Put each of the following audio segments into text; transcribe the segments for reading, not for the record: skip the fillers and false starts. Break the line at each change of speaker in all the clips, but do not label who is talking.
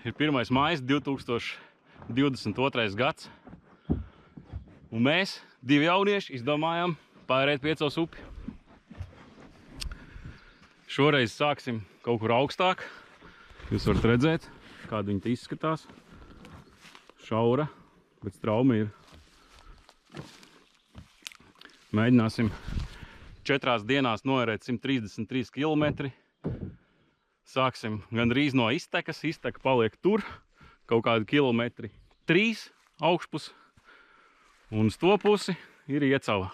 ir 1. maijs 2022. gads. Un mēs, 2 jaunieši, izdomājām pārēt Piecavas upi. Šoreiz sāksim kaut kur augstāk. Jūs varat redzēt, kāda viņa izskatās. Šaura, bet straumi ir. Mēģināsim 4 dienās noērēt 133 km. Sāksim gandrīz no iztekas. Izteka paliek tur, kaut kādi kilometri 3 augšpus. Un uz to pusi ir Iecava.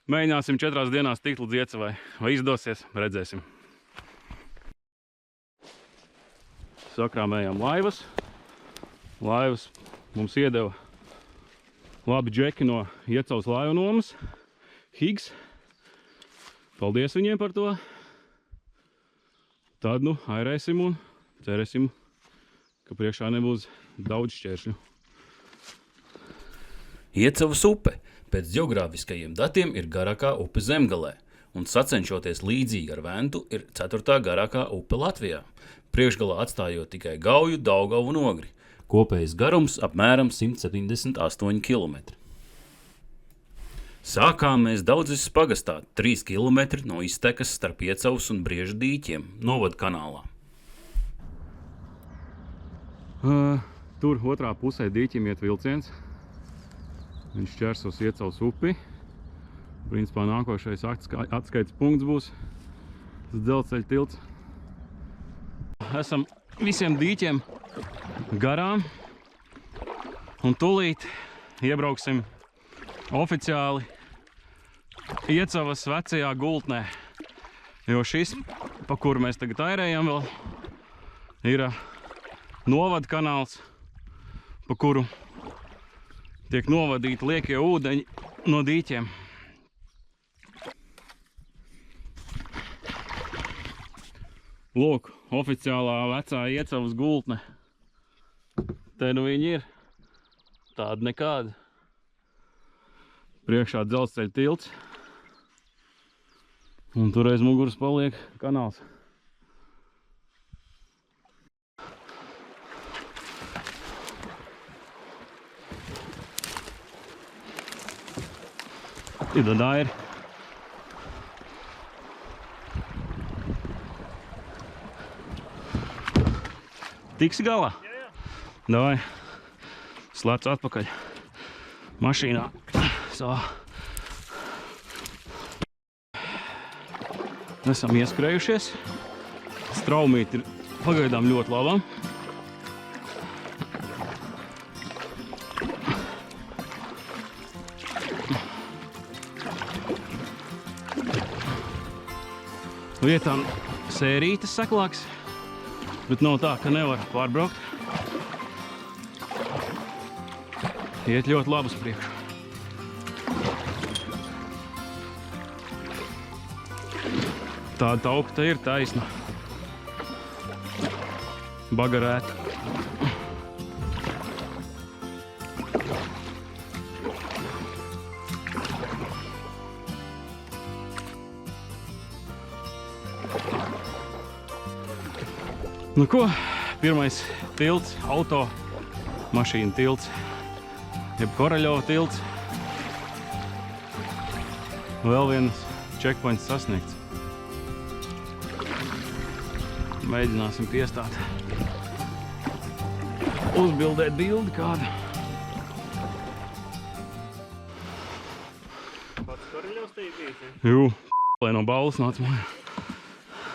Mēģināsim 4 dienās tikt līdz Iecavai. Vai izdosies? Redzēsim. Sakrāmējām laivas. Laivas mums iedeva labi džeki no Iecavas laivu nomas. Higs. Paldies viņiem par to. Tad nu airēsim un cerēsim, ka priekšā nebūs daudz šķēršļu.
Iecavas upe pēc ģeogrāfiskajiem datiem ir garākā upe Zemgalē, un sacenšoties līdzīgi ar Ventu ir 4. garākā upe Latvijā, priekšgalā atstājot tikai Gauju, Daugavu un Ogri. Kopējais garums apmēram 178 km. Sākām mēs Daudzes pagastā 3 km no iztekas starp Iecavas un Brieža dīķiem, novada kanālā.
Tur otrā pusē dīķim iet vilciens. Viņš šķērsos Iecavas upi. Principā nākošais atskaites punkts būs tas dzelzceļa tilts. Esam visiem dīķiem garām un tūlīt iebrauksim oficiāli Iecavas vecajā gultnē, jo šis, pa kuru mēs tagad airējam vēl, ir novada kanāls, pa kuru tiek novadīti liekie ūdeņi no dīķiem. Lūk, oficiālā vecā Iecavas gultne. Te nu viņi ir. Tāda nekāda. Priekšā dzelzceļa tilts. Un tur aiz muguras paliek kanāls. Idę dair. Tiksi galā? Jā. Davai. Slēdz atpakaļ mašīnā. Savā. Esam ieskrējušies. Straumīti ir pagaidām ļoti labā. Vietām sērītas seklāks, bet nav tā, ka nevar pārbraukt. Iet ļoti labi uz priekšu. Tāda taukta ir taisna. Bagarēta. Nu ko, pirmais tilts, auto mašīna tilts, jeb Koraļova tilts. Vēl viens checkpoints sasniegts. Mēģināsim piestāt. Uzbildēt bildi kādu.
Pats Koraļovs te ir bijis, ja?
Jū, lai no balvas nāc mājā.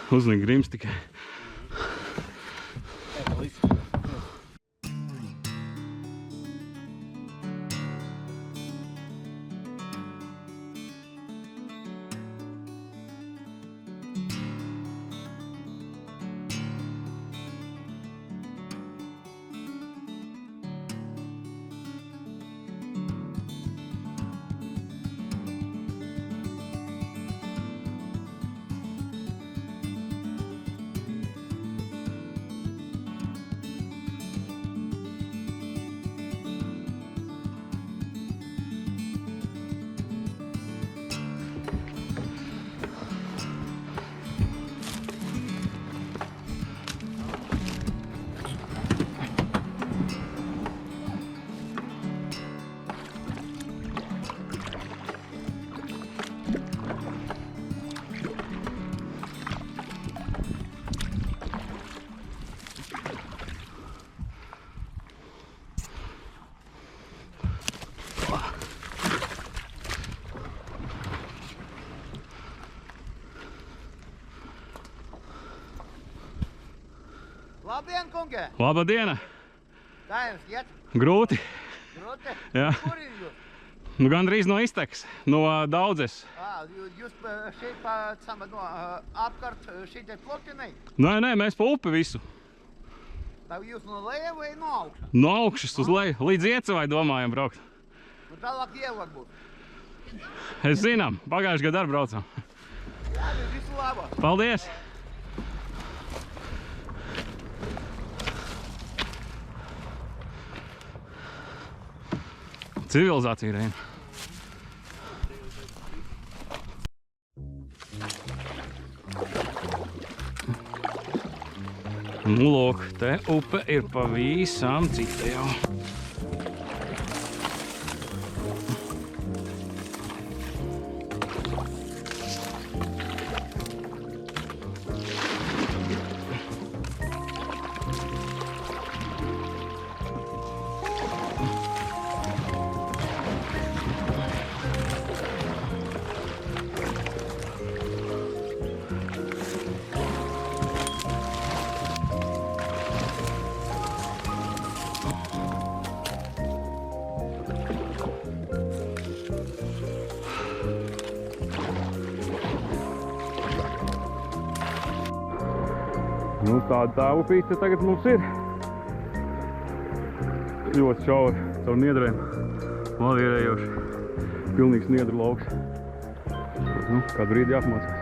Uznika grims tikai.
Labdien, kungi!
Laba diena!
Kā jums iet?
Grūti.
Grūti?
Jā.
Kur ir jūs?
Nu, gandrīz no iztekas, no Daudzes.
Jūs šeit apkārt šitie plotinai?
Nē, mēs pa upi visu.
Tā jūs no leja vai no augšas?
No augšas uz leju, līdz Iecavai domājam braukt.
Nu tālāk ievāk būs.
Es zinām, pagājuši gadu arī braucām.
Jā, visu labu.
Paldies! Civilizācija reina. Nu, lūk, te upe ir pavisam cita jau. Nu, tāda tā upīte tagad mums ir. Ļoti šauri, caur niedrēm. Lavierējoši. Pilnīgs niedru lauks. Nu, kādu brīdi jāapmācās.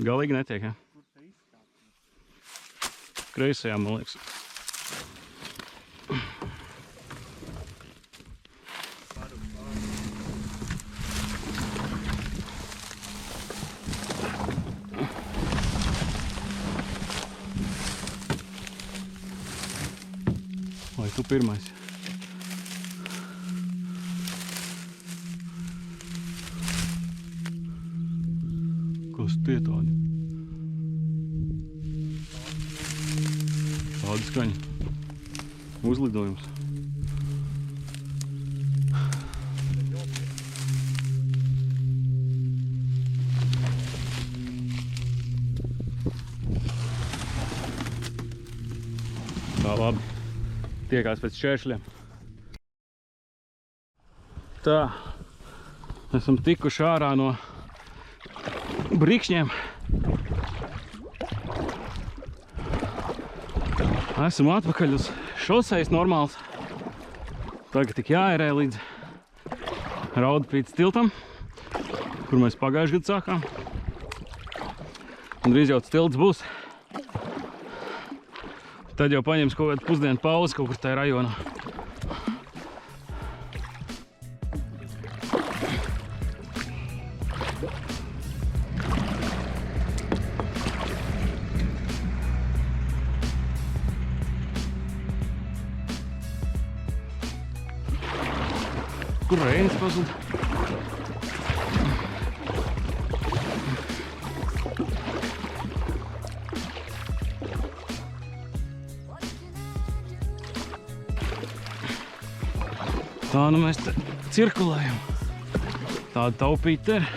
Galīgi netiek, ja? Kreisajā, man liekas. Vai tu pirmais? Kas tie tādi? Tāda skaņa. Uzlidojums. Tā, labi. Tiekās pēc šķēršļiem. Tā. Esam tikuši ārā no brikšņiem. Esam atpakaļ uz šosejas normāls. Tagad tik jāērē līdz Raudpītas tiltam, kur mēs pagājuši gadu sākām. Un drīz jau tas tilts būs. Tad jau paņems kaut kādu pusdienu pauzi kaut kur tajā rajonā. Kur Reinis pazuda? Tā nu mēs te cirkulējam. Tāda taupīta ir.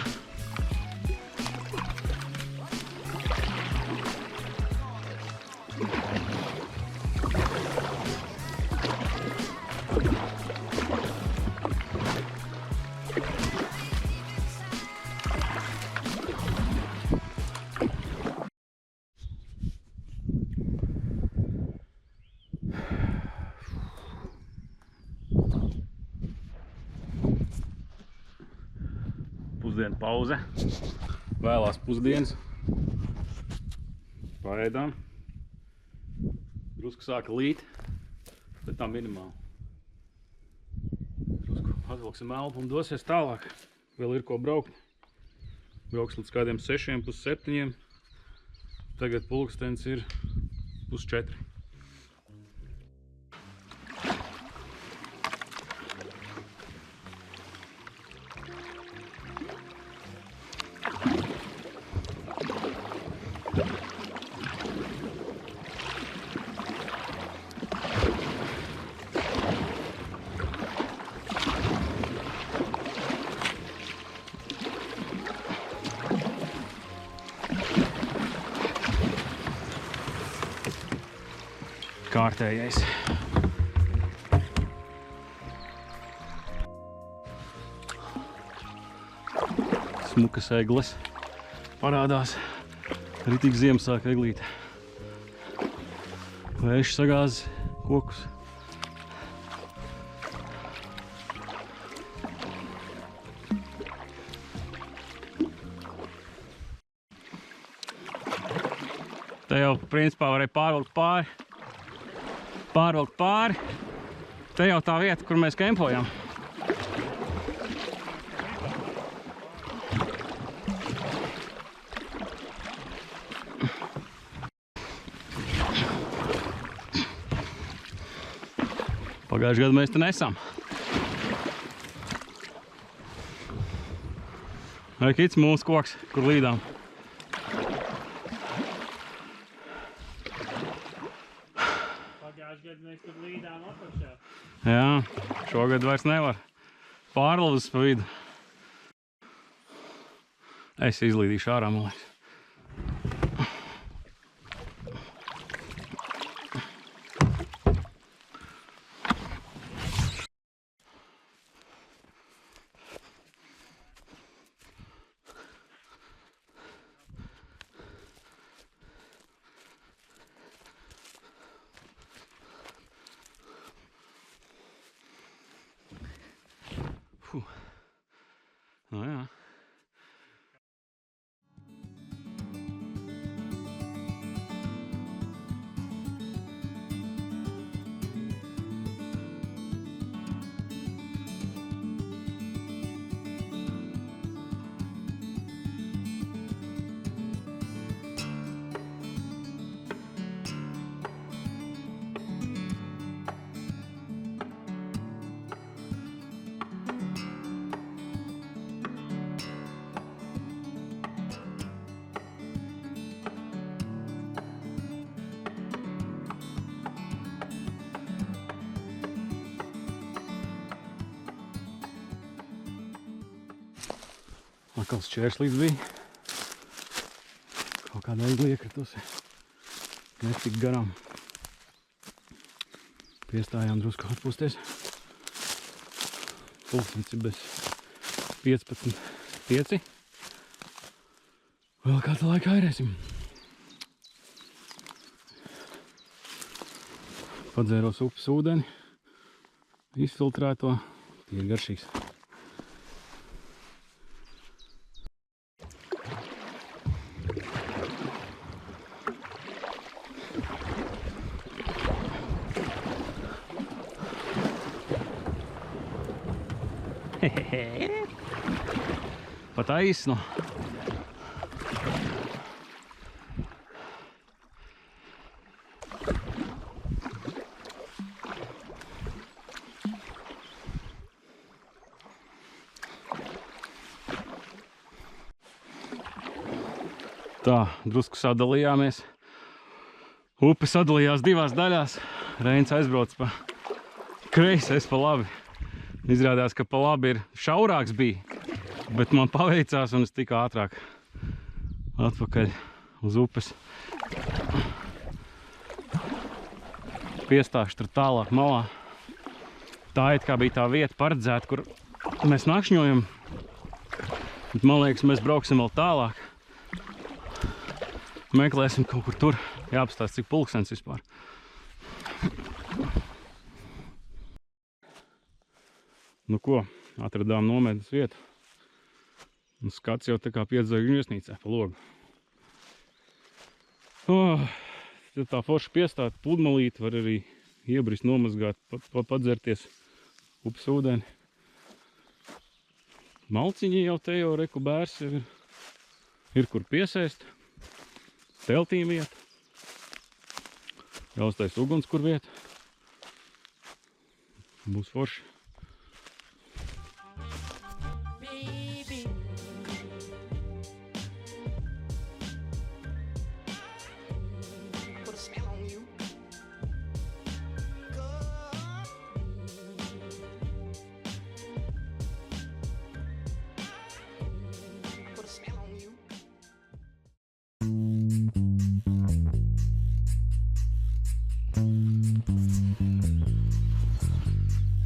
Pusdienu pauze, vēlās pusdienas, paēdām, drusku sāka līt, bet tā minimāli. Atvilksim elpu un dosies tālāk. Vēl ir ko braukt. Brauks līdz kādiem 6, pus 7. Tagad pulkstens ir pus 4. Kārtējais. Smukas egles parādās. Ritīgi Ziemassvētku eglīte. Vējš sagāz kokus. Te jau principā varēja pārvilkt pāri. Te jau tā vieta, kur mēs kempojam. Pagājušajā gadā mēs te nesam. Vai kits mūsu koks, kur līdām?
Mēs tur līdām apakšā.
Jā, šogad vairs nevar. Pārlūzis pa vidu. Es izlīdīšu ārā, man liekas. Nu jā. Akals čērslīts bija. Kaut kāda egli iekritusi. Netik garām. Piestājām drusku atpūsties. Pulkstens ir bez 15:5. Vēl kādu laiku airēsim. Padzēros upes ūdeni. Izfiltrēto. Tie ir garšīgs. Pa taisnu. Tā, drusku sadalījāmies. Upe sadalījās divās daļās. Reins aizbrauc pa kreisi, es pa labi. Izrādās, ka pa labi ir šaurāks bija, bet man paveicās un es tiku ātrāk atpakaļ uz upes. Piestāšu tur tālāk malā. Tā it kā bija tā vieta paredzēta, kur mēs nakšņojam. Bet man liekas, mēs brauksim vēl tālāk. Meklēsim kaut kur tur. Jāapstāst, cik pulkstens vispār. Nu ko, atradām nometnes vietu. Un skats jau tā kā 5 zvaigžņu viesnīcā pa logu. Tā forša piestāta pludmalīte, var arī iebrist, nomazgāt, padzerties upes ūdeni. Malciņi jau te jau reku bērs jau ir kur piesēst. Teltīm vieta. Jaustais uguns kur vieta. Būs forši.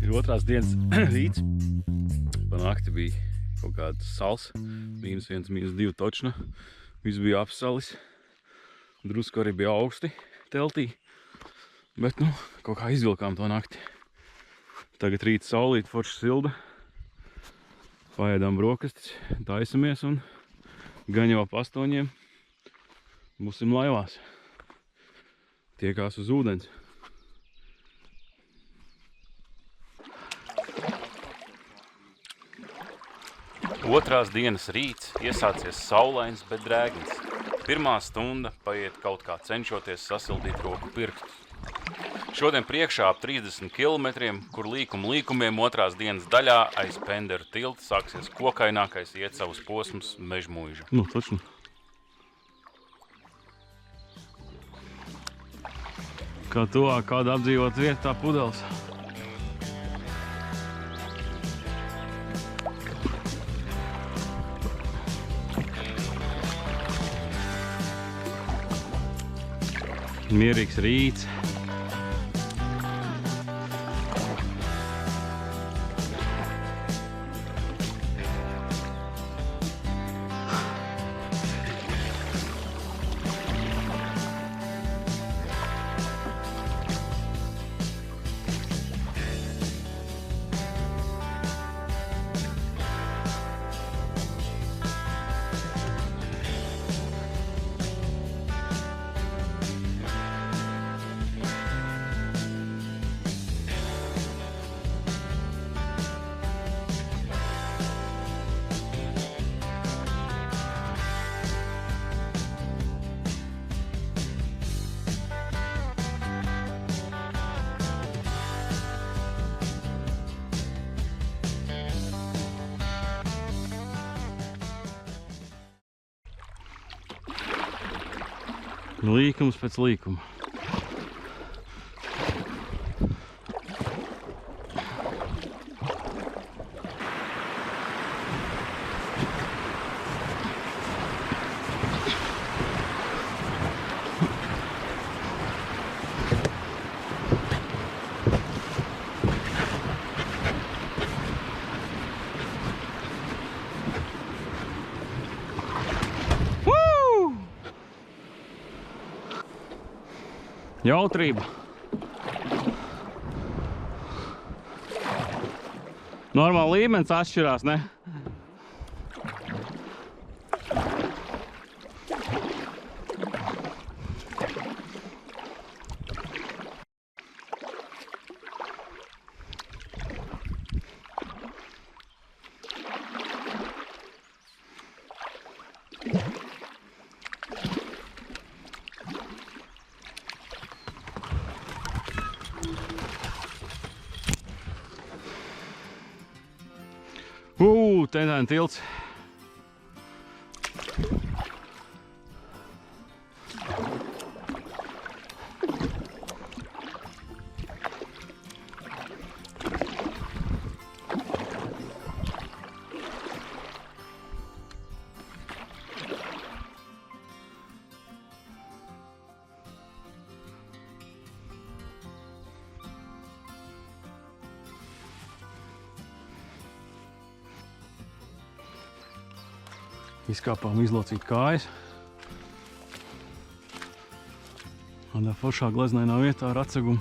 Ir otrās dienas rīts. Pa nakti bija kaut kāda sals. -1, -2 točna. Viss bija apsalis. Drusku arī bija augsti teltī. Bet, nu, kaut kā izvilkām to nakti. Tagad rīt saulīt, forši silda. Paēdām brokastis, taisamies un gan jau ap 8 būsim laivās. Tiekās uz ūdens. Otrās dienas rīts iesācies saulains, bet drēgns. Pirmā stunda paiet kaut kā cenšoties sasildīt roku pirkstus. Šodien priekšā ap 30 kilometriem, kur līkumiem otrās dienas daļā aiz Penderu tilta sāksies kokainākais iecavas posms Mežmuiža. Nu, taču. Kā tuvāk kāda apdzīvot vieta, tā pudeles. Mierīgs rīts. Līkums pēc līkuma. Jautrība. Normāli līmenis atšķirās, ne? Tendēna tilts. Izkāpām izlocīt kājas. Tādā foršā gleznainā vietā ar atsegumu.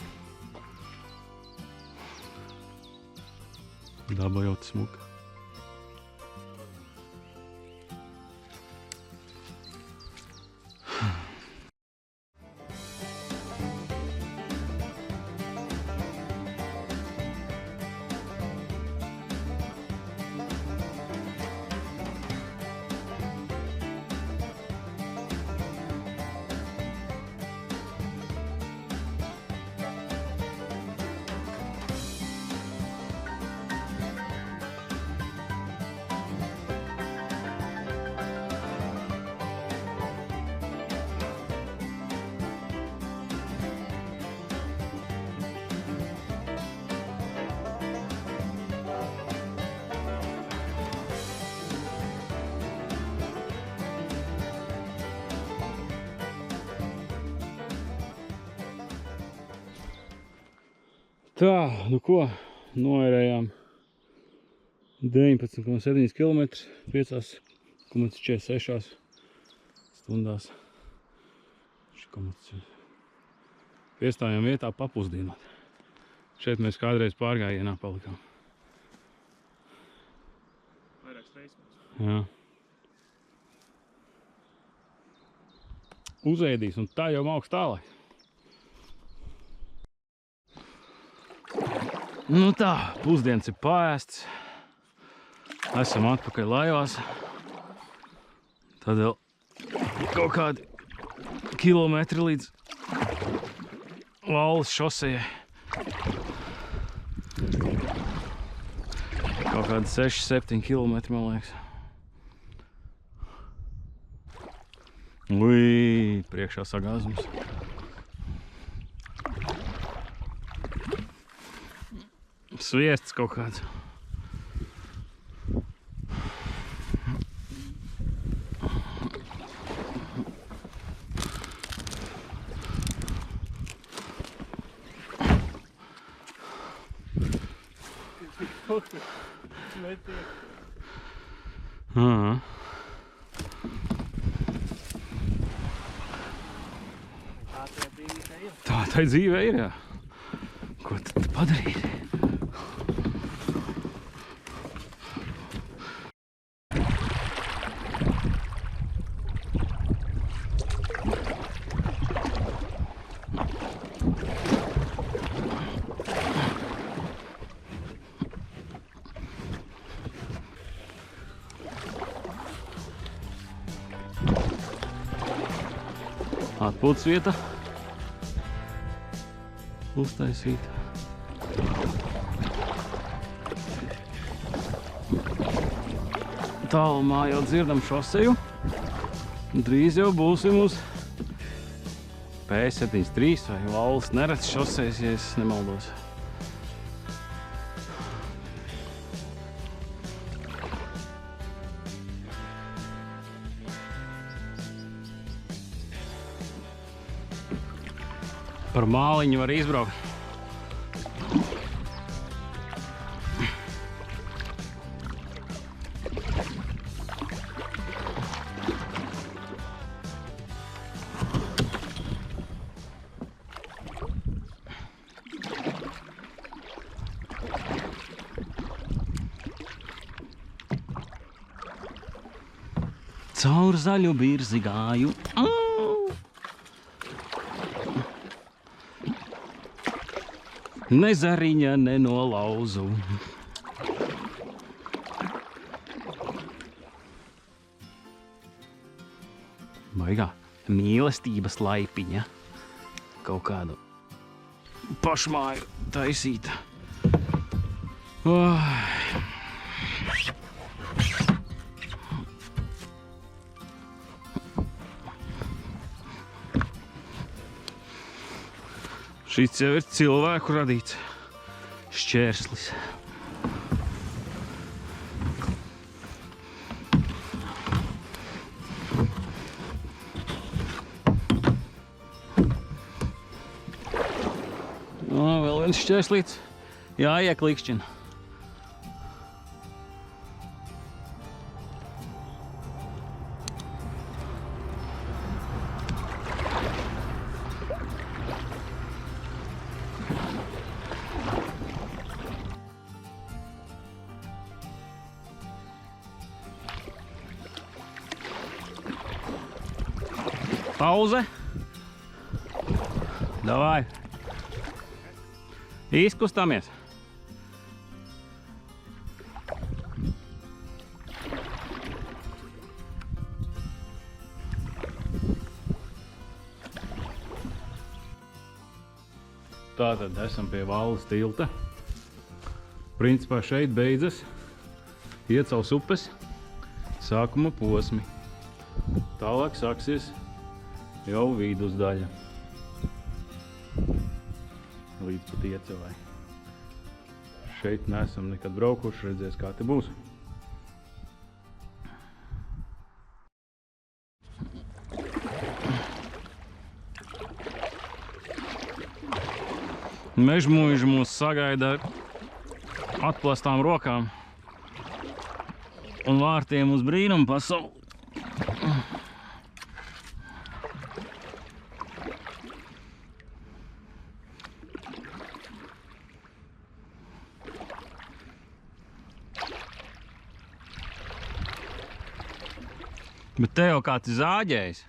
Daba ļoti smuka. Tā, nu ko, noērējām 19,7 km 5,46 stundās. Piestājām vietā papusdienot. Šeit mēs kādreiz pārgājienā palikām.
Vairākas reizes.
Jā. Uzēdīs, un tā jau augsts tālāk. Nu tā, pusdienas ir paēsts. Esam atpakaļ laivās. Tad vēl kaut kādi kilometri līdz Valles šosejai. Kaut kādi 6-7 kilometri, man liekas. Ui, priekšā sagāzums. Sviests kaut kāds. Aha. Tā dzīvē ir, jā. Ko tad padarīt? Atpūtas vieta uztaisīta. Tālumā jau dzirdam šoseju. Drīz jau būsim uz P73 vai Valles Nereces šosejas, ja es nemaldos. Par māliņu var izbraukt. Caur zaļu birzi gāju. Ne zariņa, ne nolauzu. Baigā mīlestības laipiņa. Kaut kādu pašmāju taisīta. Šis jau ir cilvēku radīts šķērslis. Vēl viens šķērslīts jāieklikšķina. Pauze. Davai. Izkustāmies. Tātad esam pie Valles tilta. Principā šeit beidzas Iecavas upes sākuma posmi. Tālāk sāksies jau vidusdaļa līdz pat Iecavai. Šeit neesam nekad braukuši, redzēs, kā te būs. Mežmuiži mūs sagaida ar atplastām rokām un vārtiem uz brīnumu pasauli. Bet te jau kāds zāģējis.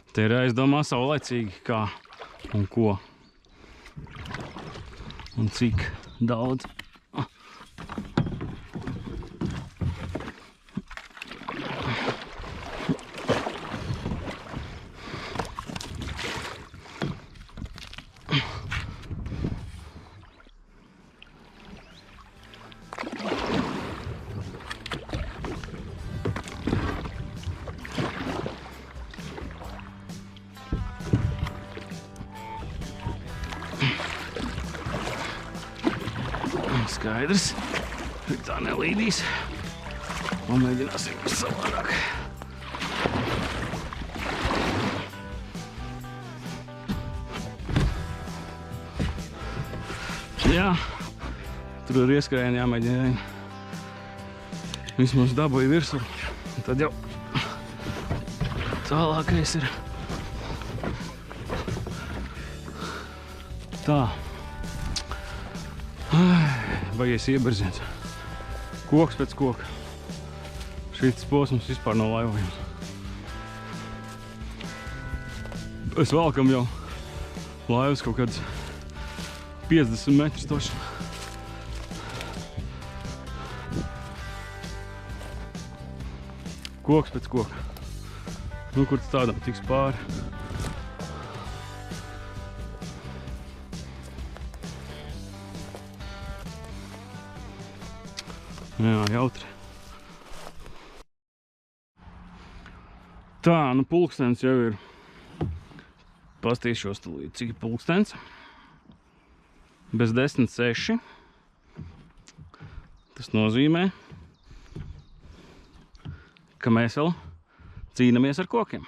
Te ir jāizdomā saulaicīgi, kā un ko. Un cik daudz. Skaidrs, tā nelīdīs. Pamēģināsim savādāk. Jā, tur ir ieskrējieni jāmēģina. Vismaz dabūja virsū. Tad jau tālākais ir tā. Baigies ieberziens. Koks pēc koka. Šis posms vispār nav laivojams. Es valkam jau laivas kaut kāds 50 metrus toši. Koks pēc koka. Nu, kur tas tādam tiks pāri. Jā, jautri. Tā, nu pulkstens jau ir. Pastīšos tulīt, cik ir pulkstens. Bez 10:06. Tas nozīmē, ka mēs vēl cīnamies ar kokiem.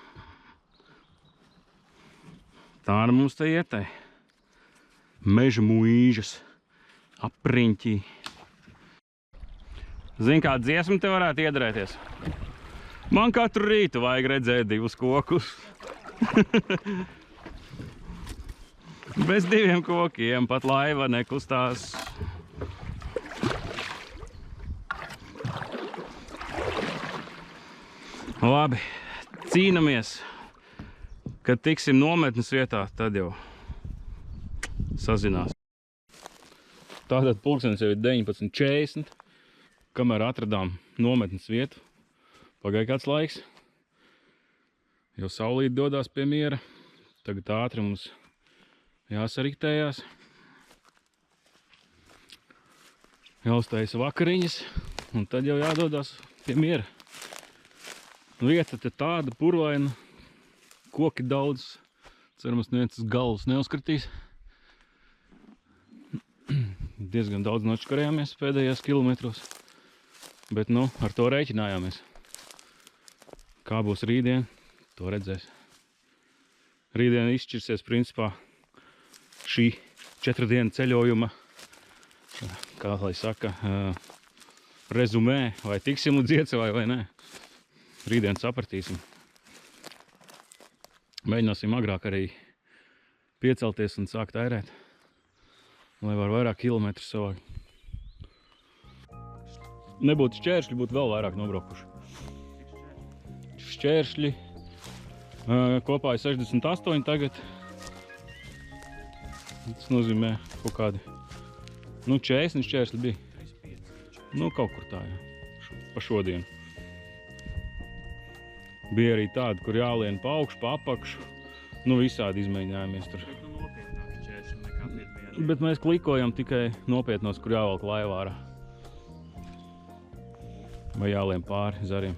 Tā ar mums te ietei. Meža muīžas apriņķī. Zini, kā dziesma te varētu iedarēties? Man katru rītu vajag redzēt divus kokus. Bez diviem kokiem pat laiva nekustās. Labi, cīnamies. Kad tiksim nometnes vietā, tad jau sazinās. Tātad pulkstenis jau ir 19:40. Kamēr atradām nometnes vietu, pagāja kāds laiks. Jau saulīt dodās pie miera. Tagad ātri mums jāsariktējās. Jāuztaisa vakariņas, un tad jau jādodās pie miera. Vieta te tāda purvaina, koki daudz. Cerams, neviens uz galvas neuzkritīs. Diezgan daudz nočkarējāmies pēdējās kilometros. Bet, nu, ar to rēķinājāmies. Kā būs rītdien, to redzēs. Rītdien izšķirsies, principā, šī 4 dienu ceļojuma, kā lai saka, rezumē, vai tiksim līdz Iecavai vai nē. Rītdien sapratīsim. Mēģināsim agrāk arī piecelties un sākt ērēt, lai var vairāk kilometru savākt. Nebūtu šķēršļi, būtu vēl vairāk nobraukuši. Šķēršļi kopā ir 68 tagad. Tas nozīmē kaut kādi, 40 šķēršļi bija. Kaut kur tā, jā, pa šodienu. Bija arī tādi, kur jālien pa augšu, pa apakšu. Visādi izmēģinājāmies tur. Bet mēs klikojam tikai nopietnos, kur jāvalk laivā ārā. Vai jālien pāri zariem.